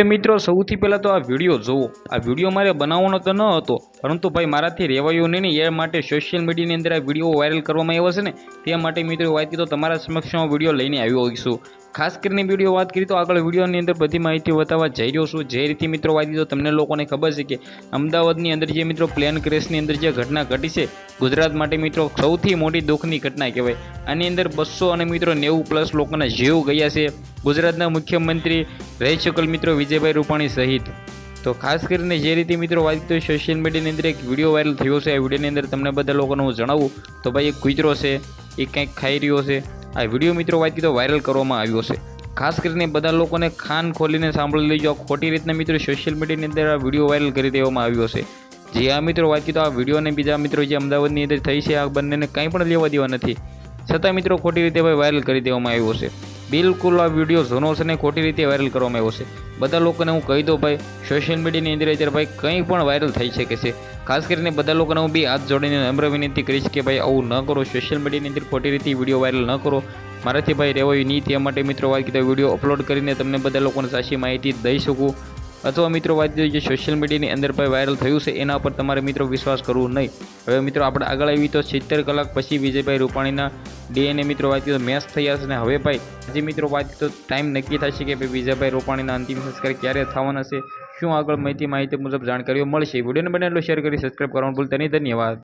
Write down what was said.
મિત્રો સૌથી પહેલાં તો આ વિડીયો જોવો। આ વિડીયો મારે બનાવવાનો તો ન હતો, પરંતુ ભાઈ મારાથી રહેવાયું નહીં ને એ માટે સોશિયલ મીડિયાની અંદર આ વિડીયો વાયરલ કરવામાં આવ્યો છે ને તે માટે મિત્રો વાત કરી તો તમારા સમક્ષ હું વિડીયો લઈને આવ્યો હોઈશું। ખાસ કરીને વિડીયો વાત કરી તો આગળ વિડીયોની અંદર બધી માહિતી બતાવવા જઈ રહ્યો છું। જે રીતે મિત્રો વાત કરી તો તમને લોકોને ખબર છે કે અમદાવાદની અંદર જે મિત્રો પ્લેન ક્રેશની અંદર જે ઘટના ઘટી છે ગુજરાત માટે મિત્રો સૌથી મોટી દુઃખની ઘટના કહેવાય। આની અંદર 200 અને મિત્રો 90+ લોકોના જીવ ગયા છે। ગુજરાતના મુખ્યમંત્રી રહી ચૂકેલ મિત્રો વિજયભાઈ રૂપાણી સહિત। તો ખાસ કરીને જે રીતે મિત્રો વાત કરી તો સોશિયલ મીડિયાની અંદર એક વિડીયો વાયરલ થયો છે। આ વિડીયોની અંદર તમને બધા લોકોને હું જણાવું તો ભાઈ એક કૂતરો છે એ કંઈક ખાઈ રહ્યો છે। આ વિડીયો મિત્રો વાત કરી તો વાયરલ કરવામાં આવ્યો છે। ખાસ કરીને બધા લોકોને કાન ખોલીને સાંભળી લેજો। ખોટી રીતના મિત્રો સોશિયલ મીડિયાની અંદર આ વિડીયો વાયરલ કરી દેવામાં આવ્યો છે। જે આ મિત્રો વાત કરી તો આ વિડીયો અને બીજા મિત્રો જે અમદાવાદની અંદર થઈ છે આ બંનેને કંઈ પણ લેવા દેવા નથી, છતાં મિત્રો ખોટી રીતે ભાઈ વાયરલ કરી દેવામાં આવ્યો છે। બિલકુલ આ વિડીયો ઝોનો છે ને ખોટી રીતે વાયરલ કરવામાં આવ્યો છે। બધા લોકોને હું કહી દઉં ભાઈ સોશિયલ મીડિયાની અંદર અત્યારે ભાઈ કંઈ પણ વાયરલ થઈ શકે છે। ખાસ કરીને બધા લોકોને હું બી હાથ જોડીને નમ્ર વિનંતી કરીશ કે ભાઈ આવું ન કરો, સોશિયલ મીડિયાની અંદર ખોટી રીતે વિડીયો વાયરલ ન કરો। મારાથી ભાઈ રહેવાયું નહીં તે માટે મિત્રો વાત કીધા વિડીયો અપલોડ કરીને તમને બધા લોકોને સાચી માહિતી દઈ શકું। અથવા મિત્રો વાત કરીએ જે સોશિયલ મીડિયાની અંદર ભાઈ વાયરલ થયું છે એના પર તમારે મિત્રો વિશ્વાસ કરવો નહીં। હવે મિત્રો આપણે આગળ આવી તો 70 કલાક પછી વિજયભાઈ રૂપાણીના ડીએનએ મિત્રો વાત કરીએ તો મેચ થયા છે ને હવે ભાઈ આજે મિત્રો વાત કરીએ તો ટાઈમ નક્કી થશે કે ભાઈ વિજયભાઈ રૂપાણીના અંતિમ સંસ્કાર ક્યારે થવાના છે, શું આગળ માહિતી મુજબ જાણકારીઓ મળશે। વિડીયોને બને એટલો શેર કરી સબસ્ક્રાઈબ કરવાનું ભૂલતા નહીં। ધન્યવાદ।